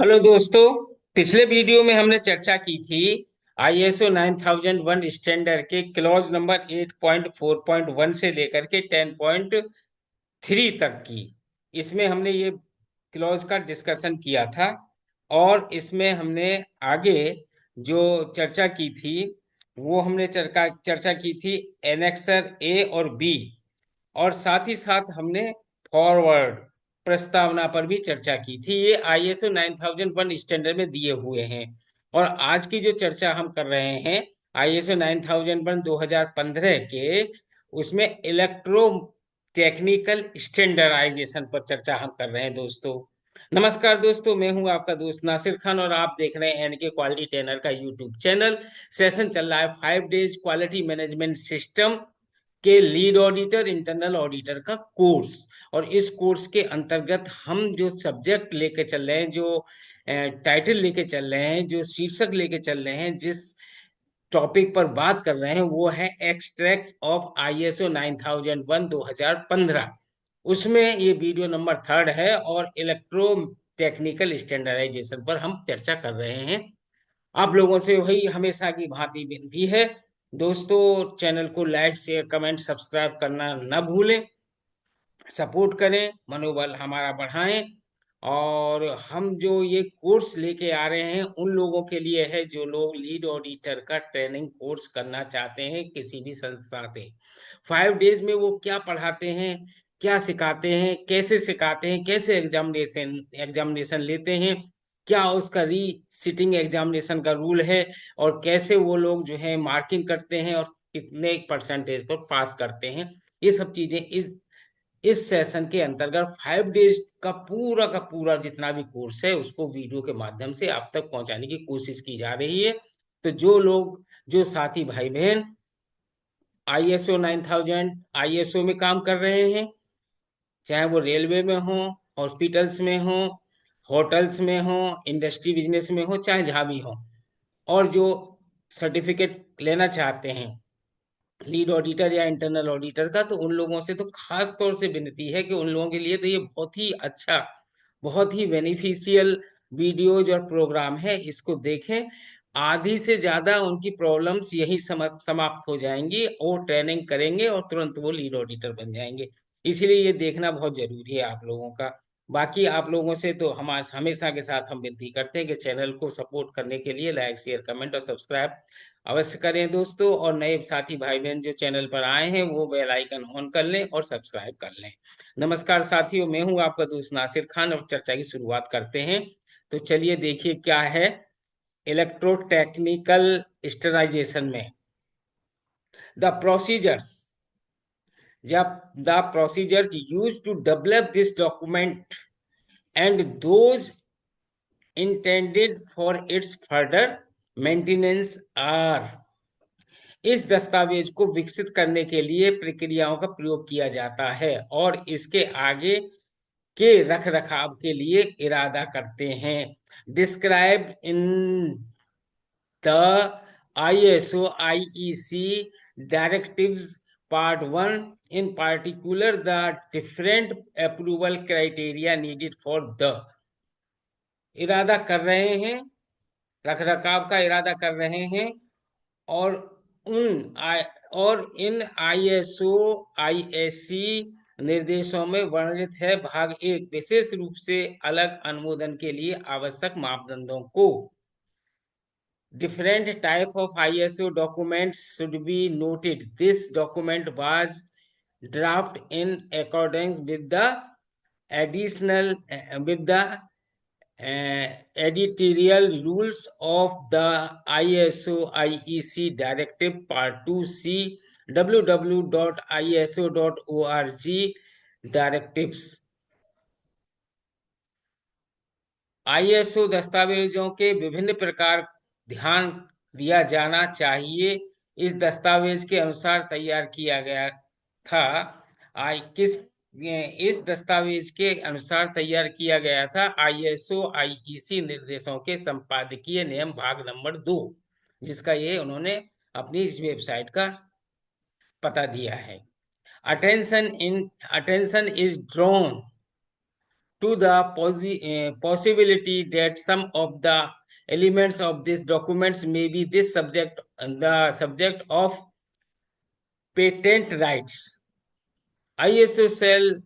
Hello दोस्तों। पिछले video में हमने चर्चा की थी आईएसओ 9001 स्टैंडर्ड के क्लॉज नंबर 8.4.1 से लेकर के 10.3 तक की। इसमें हमने ये क्लॉज का डिस्कशन किया था और इसमें हमने आगे जो चर्चा की थी वो हमने चर्चा की थी एनेक्सर ए और बी, और साथ ही साथ हमने फॉरवर्ड प्रस्तावना पर भी चर्चा की थी। ये आईएसओ 9001 स्टैंडर्ड में दिए हुए हैं। और आज की जो चर्चा हम कर रहे हैं आईएसओ 9001 2015 के, उसमें इलेक्ट्रो टेक्निकल स्टैंडर्डाइजेशन पर चर्चा हम कर रहे हैं दोस्तों। नमस्कार दोस्तों, मैं हूं आपका दोस्त नासिर खान और आप देख रहे हैं एनके क्वालिटी ट्रेनर का यूट्यूब चैनल। सेशन चल रहा है 5 डेज क्वालिटी मैनेजमेंट सिस्टम के लीड ऑडिटर इंटरनल ऑडिटर का कोर्स। और इस कोर्स के अंतर्गत हम जो सब्जेक्ट लेके चल रहे हैं, जो टाइटल लेके चल रहे हैं, जो शीर्षक लेके चल रहे हैं, जिस टॉपिक पर बात कर रहे हैं वो है एक्सट्रैक्ट ऑफ आईएसओ 9001 2015। उसमें ये वीडियो नंबर 3 है और इलेक्ट्रो टेक्निकल स्टैंडर्डाइजेशन पर हम चर्चा कर रहे हैं। आप लोगों से वही हमेशा की भांति विनती है दोस्तों, चैनल को लाइक शेयर कमेंट सब्सक्राइब करना न भूलें। सपोर्ट करें, मनोबल हमारा बढ़ाएं। और हम जो ये कोर्स लेके आ रहे हैं उन लोगों के लिए है जो लोग लीड ऑडिटर का ट्रेनिंग कोर्स करना चाहते हैं किसी भी संस्था से। 5 डेज में वो क्या पढ़ाते हैं, क्या सिखाते हैं, कैसे सिखाते हैं, कैसे एग्जामिनेशन एग्जामिनेशन लेते हैं, क्या उसका री सिटिंग एग्जामिनेशन का रूल है, और कैसे वो लोग जो है मार्किंग करते हैं और कितने परसेंटेज पर पास करते हैं। ये सब चीजें इस सेशन के अंतर्गत 5 डेज का पूरा जितना भी कोर्स है उसको वीडियो के माध्यम से आप तक पहुंचाने की कोशिश की जा रही है। तो जो लोग, जो साथी भाई बहन आईएसओ 9000 आईएसओ में काम कर रहे हैं, चाहे वो रेलवे में हो, हॉस्पिटल्स में हो, होटल्स में हो, इंडस्ट्री बिजनेस में हो, चाहे जहां भी हो, और जो सर्टिफिकेट लेना चाहते हैं लीड ऑडिटर या इंटरनल ऑडिटर का, तो उन लोगों से तो खास तौर से विनती है कि उन लोगों के लिए तो ये बहुत ही अच्छा, बहुत ही बेनिफिशियल वीडियोज और प्रोग्राम है। इसको देखें, आधी से ज्यादा उनकी प्रॉब्लम्स यही समाप्त हो जाएंगी और ट्रेनिंग करेंगे और तुरंत वो लीड ऑडिटर बन जाएंगे। इसीलिए ये देखना बहुत जरूरी है आप लोगों का। बाकी आप लोगों से तो हम हमेशा के साथ हम विनती करते हैं कि चैनल को सपोर्ट करने के लिए लाइक शेयर कमेंट और सब्सक्राइब अवश्य करें दोस्तों। और नए साथी भाई बहन जो चैनल पर आए हैं वो बेल आइकन ऑन कर लें और सब्सक्राइब कर लें। नमस्कार साथियों, मैं हूं आपका दोस्त नासिर खान और चर्चा की शुरुआत करते हैं। तो चलिए देखिए क्या है इलेक्ट्रोटेक्निकल स्टरलाइजेशन में द प्रोसीजर्स। जब the procedures use to develop this document and those intended for its further maintenance are। इस दस्तावेज को विकसित करने के लिए प्रक्रियाओं का प्रयोग किया जाता है और इसके आगे के रख रखाव के लिए इरादा करते हैं। Describe in the ISO IEC directives part 1, in particular the different approval criteria needed for the. इरादा कर रहे हैं, रख रखाव का इरादा कर रहे हैं, और उन आई और इन आईएसओ आईएससी निर्देशों में वर्णित है भाग 1 विशेष रूप से अलग अनुमोदन के लिए आवश्यक मापदंडों को। Different type of ISO documents should be noted. This document was drafted in accordance with the additional with the editorial rules of the ISO IEC Directive Part 2 C www.iso.org directives। ISO दस्तावेजों के विभिन्न प्रकार ध्यान दिया जाना चाहिए। इस दस्तावेज के अनुसार तैयार किया गया था। आई किस इस दस्तावेज के अनुसार तैयार किया गया था आईएसओ आईईसी निर्देशों के संपादकीय नियम भाग नंबर 2, जिसका ये उन्होंने अपनी इस वेबसाइट का पता दिया है। Attention is drawn to the possibility that some of the elements of these documents may be the subject of patent rights. ISO shall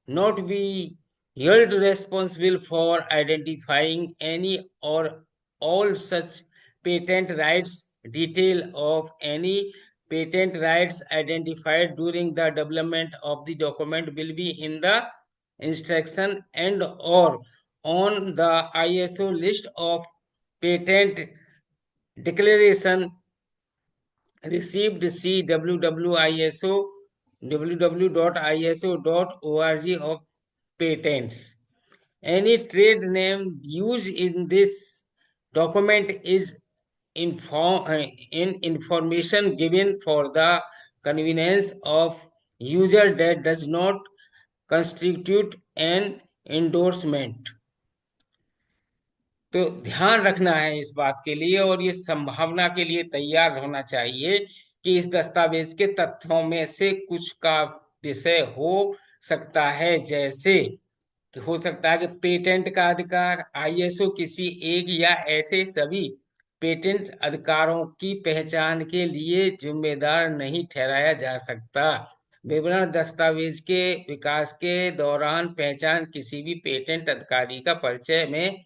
not be held responsible for identifying any or all such patent rights. Detail of any patent rights identified during the development of the document will be in the instruction and or on the ISO list of patent declaration received. See www.iso.org of patents. Any trade name used in this document is in information given for the convenience of user that does not constitute an endorsement. तो ध्यान रखना है इस बात के लिए और ये संभावना के लिए तैयार होना चाहिए कि इस दस्तावेज के तथ्यों में से कुछ का विषय हो सकता है, जैसे कि हो सकता है कि पेटेंट का अधिकार आईएसओ किसी एक या ऐसे सभी पेटेंट अधिकारों की पहचान के लिए जिम्मेदार नहीं ठहराया जा सकता। विवरण दस्तावेज के विकास के दौरान पहचान किसी भी पेटेंट अधिकारी का परिचय में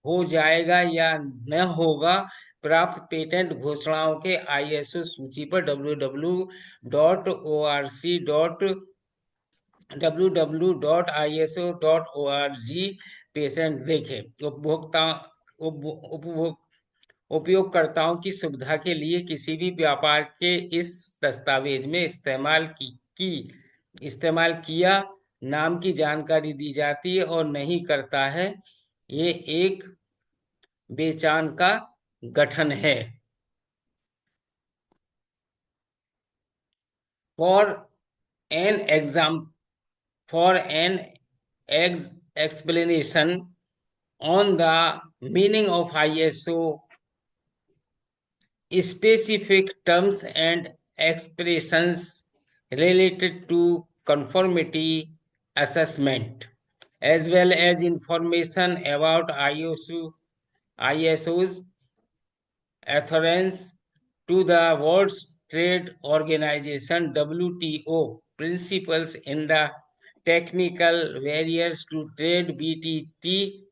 हो जाएगा या न होगा। प्राप्त पेटेंट घोषणाओं के आईएसओ सूची पर www.iso.org पेटेंट देखें। उपयोगकर्ताओं की सुविधा के लिए किसी भी व्यापार के इस दस्तावेज में इस्तेमाल किया नाम की जानकारी दी जाती है और नहीं करता है। ये एक बेचान का गठन है। For an explanation on the meaning of ISO specific terms and expressions related to conformity assessment, as well as information about ISO's adherence to the World Trade Organization WTO principles in the technical barriers to trade BTT.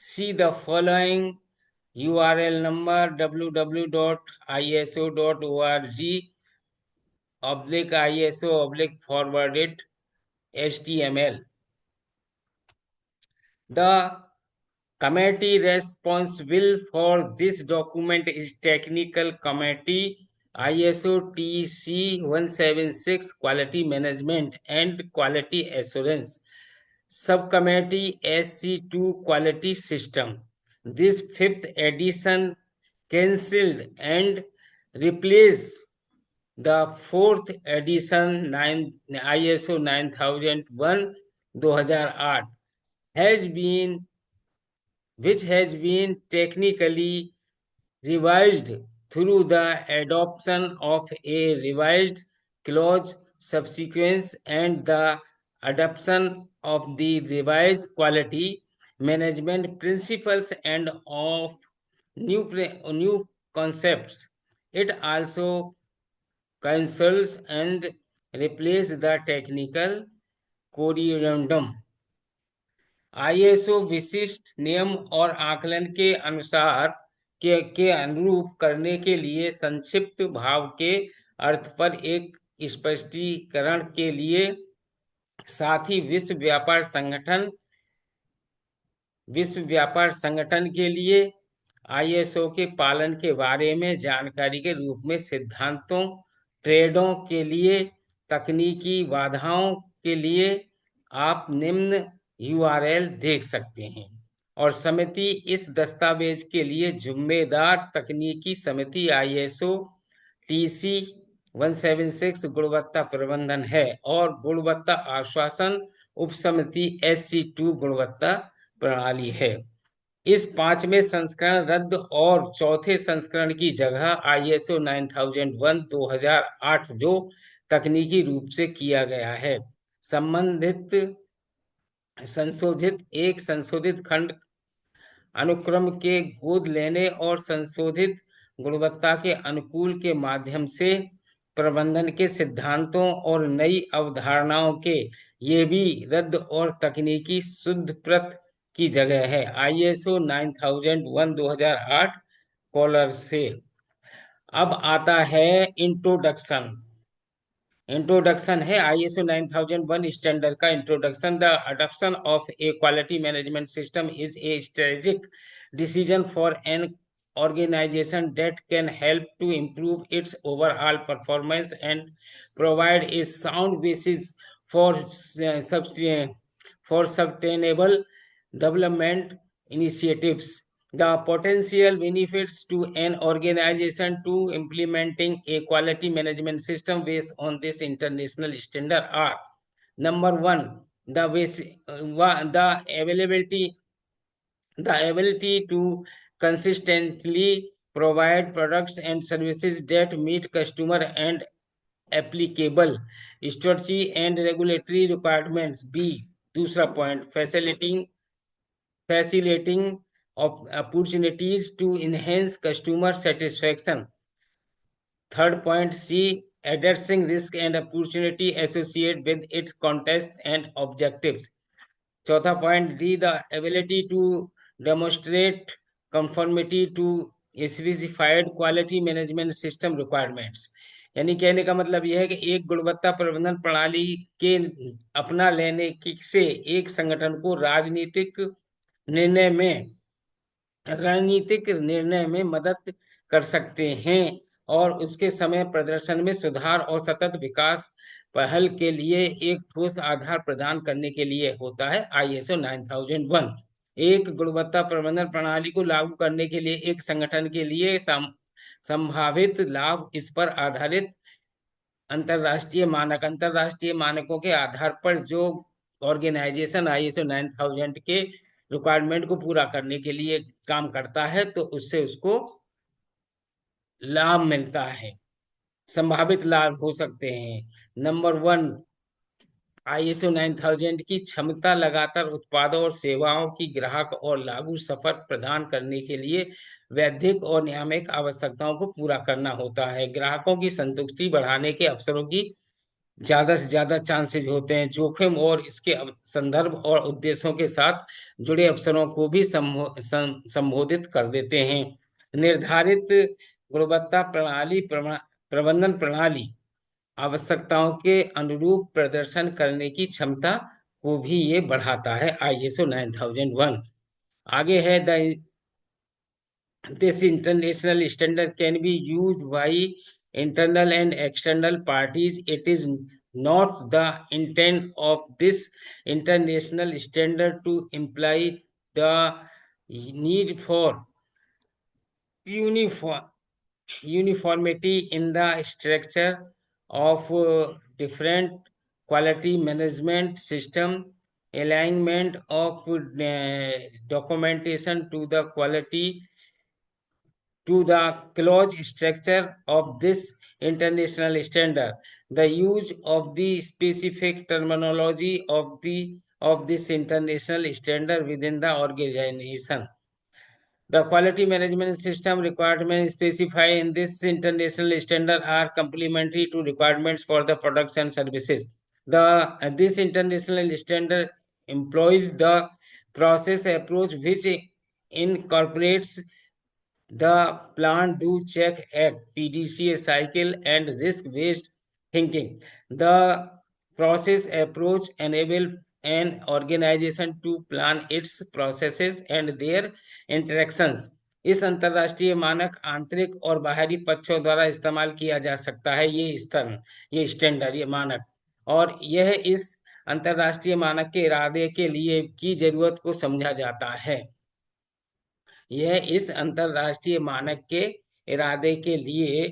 See the following URL number www.iso.org/ISO/forwarded HTML. The committee responsible for this document is Technical Committee ISO TC 176 Quality Management and Quality Assurance Subcommittee SC2 Quality System. This 5th edition cancelled and replaced the 4th edition ISO 9001/2008 which has been technically revised through the adoption of a revised clause subsequence and the adoption of the revised quality management principles and of new concepts. It also cancels and replaces the technical corrigendum. ISO विशिष्ट नियम और आकलन के अनुसार के अनुरूप करने के लिए संक्षिप्त भाव के अर्थ पर एक स्पष्टीकरण के लिए, साथ ही विश्व व्यापार संगठन के लिए आईएसओ के पालन के बारे में जानकारी के रूप में सिद्धांतों, ट्रेडों के लिए तकनीकी बाधाओं के लिए आप निम्न URL देख सकते हैं। और समिति इस दस्तावेज के लिए जिम्मेदार तकनीकी समिति आईएसओ TC 176 गुणवत्ता प्रबंधन है और गुणवत्ता आश्वासन उपसमिति SC2 गुणवत्ता प्रणाली है। इस 5वें संस्करण रद्द और चौथे संस्करण की जगह ISO 9001/2008 जो तकनीकी रूप से किया गया है। संबंधित संशोधित खंड अनुक्रम के गोद लेने और संशोधित गुणवत्ता के अनुकूल के माध्यम से प्रबंधन के सिद्धांतों और नई अवधारणाओं के ये भी रद्द और तकनीकी शुद्ध प्रत की जगह है। ISO 9001 2008 कॉलर से। अब आता है इंट्रोडक्शन। इंट्रोडक्शन है ISO 9001 स्टैंडर्ड का introduction. The adoption of a quality management system is a strategic decision for an organization that can help to improve its overall performance and provide a sound basis for sustainable development initiatives. The potential benefits to an organization to implementing a quality management system based on this international standard are: number one, the ability to consistently provide products and services that meet customer and applicable strategy and regulatory requirements. B, दूसरा point, facilitating of opportunities to enhance customer satisfaction. Third point, C, addressing risk and opportunity associated with its context and objectives. चौथा point, D, the ability to demonstrate conformity to specified quality management system requirements. यानी कहने का मतलब यह है कि एक गुणवत्ता प्रबंधन प्रणाली के अपना लेने से एक संगठन को रणनीतिक निर्णय में मदद कर सकते हैं और उसके समय प्रदर्शन में सुधार और सतत विकास पहल के लिए एक ठोस आधार प्रदान करने के लिए होता है। ISO 9001 एक गुणवत्ता प्रबंधन प्रणाली को लागू करने के लिए एक संगठन के लिए संभावित लाभ इस पर आधारित अंतरराष्ट्रीय मानकों के आधार पर जो ऑर्गेनाइजेशन ISO 9000 के रिक्वायरमेंट को पूरा करने के लिए काम करता है तो उससे उसको लाभ मिलता है, संभावित लाभ हो सकते हैं। नंबर वन, ISO 9000 की क्षमता लगातार उत्पादों और सेवाओं की ग्राहक और लागू सफर प्रदान करने के लिए वैधिक और नियामक आवश्यकताओं को पूरा करना होता है। ग्राहकों की संतुष्टि बढ़ाने के अवसरों की ज्यादा से ज्यादा चांसेस होते हैं। जोखिम और इसके संदर्भ और उद्देश्यों के साथ जुड़े अवसरों को भी संबोधित कर देते हैं। निर्धारित गुणवत्ता प्रबंधन प्रणाली आवश्यकताओं के अनुरूप प्रदर्शन करने की क्षमता को भी ये बढ़ाता है। ISO 9001 आगे है, the this international standard can be used by internal and external parties. It is not the intent of this international standard to imply the need for uniform uniformity in the structure of different quality management system. Alignment of documentation to the quality to the close structure of this international standard. The use of the specific terminology of this international standard within the organization. The quality management system requirements specified in this international standard are complementary to requirements for the products and services. This international standard employs the process approach which incorporates the Plan, Do, Check, Act (PDCA) cycle and risk-based thinking. The process approach enables an organization to plan its processes and their interactions. इस अंतरराष्ट्रीय मानक आंतरिक और बाहरी पक्षों द्वारा इस्तेमाल किया जा सकता है। ये स्टैंडर्ड, ये मानक, और यह इस अंतरराष्ट्रीय मानक के इरादे के लिए की जरूरत को समझा जाता है। यह इस अंतरराष्ट्रीय मानक के इरादे के लिए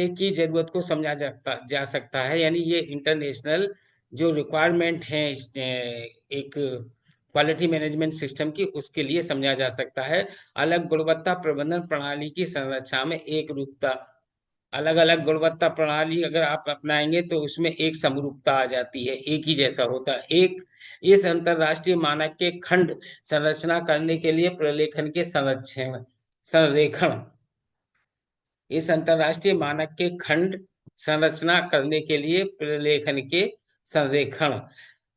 की जरूरत को समझा जा सकता है। यानी ये इंटरनेशनल जो रिक्वायरमेंट है एक क्वालिटी मैनेजमेंट सिस्टम की, उसके लिए समझा जा सकता है। अलग गुणवत्ता प्रबंधन प्रणाली की संरचना में एक रूपता अलग अलग गुणवत्ता प्रणाली अगर आप अपनाएंगे तो उसमें एक समरूपता आ जाती है, एक ही जैसा होता है। एक इस अंतरराष्ट्रीय मानक के खंड संरचना करने के लिए प्रलेखन के संरेखण इस अंतरराष्ट्रीय मानक के खंड संरचना करने के लिए प्रलेखन के संरेखण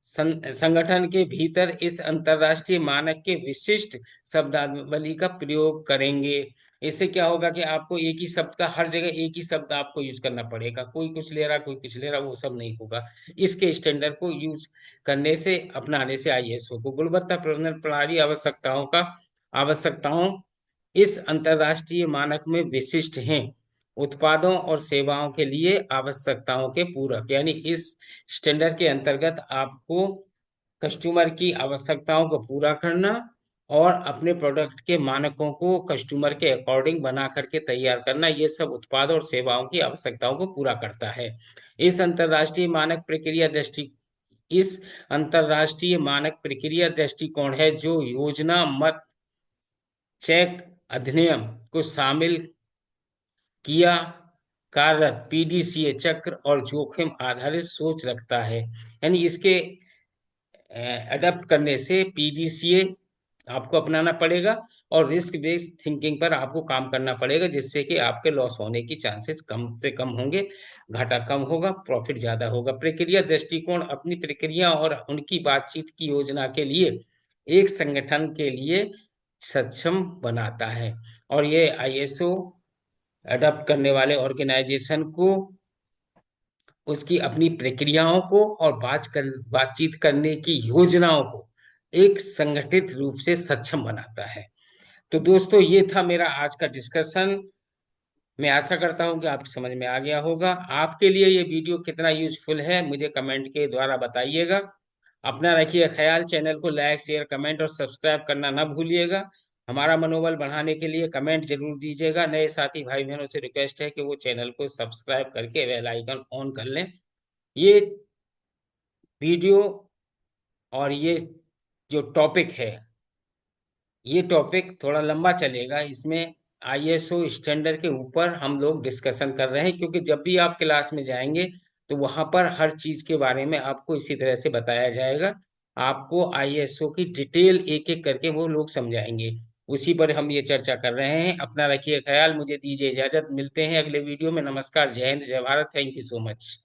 संगठन के भीतर इस अंतरराष्ट्रीय मानक के विशिष्ट शब्दावली का प्रयोग करेंगे। इससे क्या होगा कि आपको एक ही शब्द का हर जगह एक ही शब्द आपको यूज करना पड़ेगा, कोई कुछ ले रहा कोई कुछ ले रहा, वो सब नहीं होगा। इसके स्टैंडर्ड को यूज करने से, अपनाने से आईएसओ को गुणवत्ता प्रबंधन प्रणाली आवश्यकताओं इस अंतरराष्ट्रीय मानक में विशिष्ट हैं। उत्पादों और सेवाओं के लिए आवश्यकताओं के पूरक, यानी इस स्टैंडर्ड के अंतर्गत आपको कस्टमर की आवश्यकताओं को पूरा करना और अपने प्रोडक्ट के मानकों को कस्टमर के अकॉर्डिंग बना करके तैयार करना, ये सब उत्पाद और सेवाओं की आवश्यकताओं को पूरा करता है। इस अंतरराष्ट्रीय मानक प्रक्रिया दृष्टि इस अंतरराष्ट्रीय मानक प्रक्रिया दृष्टिकोण है जो योजना मत चेक अधिनियम को शामिल किया कार्यरत पीडीसीए चक्र और जोखिम आधारित सोच रखता है। यानी इसके अडेप्ट करने से पीडीसीए आपको अपनाना पड़ेगा और रिस्क बेस्ड थिंकिंग पर आपको काम करना पड़ेगा, जिससे कि आपके लॉस होने की चांसेस कम से कम होंगे, घाटा कम होगा, प्रॉफिट ज्यादा होगा। प्रक्रिया दृष्टिकोण अपनी प्रक्रिया और उनकी बातचीत की योजना के लिए एक संगठन के लिए सक्षम बनाता है, और ये आईएसओ अडॉप्ट करने वाले ऑर्गेनाइजेशन को उसकी अपनी प्रक्रियाओं को और बातचीत करने की योजनाओं को एक संगठित रूप से सक्षम बनाता है। तो दोस्तों, ये था मेरा आज का डिस्कशन। मैं आशा करता हूं कि आपको समझ में आ गया होगा। आपके लिए ये वीडियो कितना यूजफुल है मुझे कमेंट के द्वारा बताइएगा। अपना रखिए ख्याल, चैनल को लाइक शेयर कमेंट और सब्सक्राइब करना ना भूलिएगा। हमारा मनोबल बढ़ाने के लिए कमेंट जरूर दीजिएगा। नए साथी भाई बहनों से रिक्वेस्ट है कि वो चैनल को सब्सक्राइब करके बेल आइकन ऑन कर लें। ये वीडियो और ये जो टॉपिक है, ये टॉपिक थोड़ा लंबा चलेगा। इसमें आईएसओ स्टैंडर्ड के ऊपर हम लोग डिस्कशन कर रहे हैं, क्योंकि जब भी आप क्लास में जाएंगे तो वहां पर हर चीज के बारे में आपको इसी तरह से बताया जाएगा। आपको आईएसओ की डिटेल एक एक करके वो लोग समझाएंगे, उसी पर हम ये चर्चा कर रहे हैं। अपना रखिए ख्याल, मुझे दीजिए इजाजत, मिलते हैं अगले वीडियो में। नमस्कार, जय हिंद, जय Bharat, thank you so much.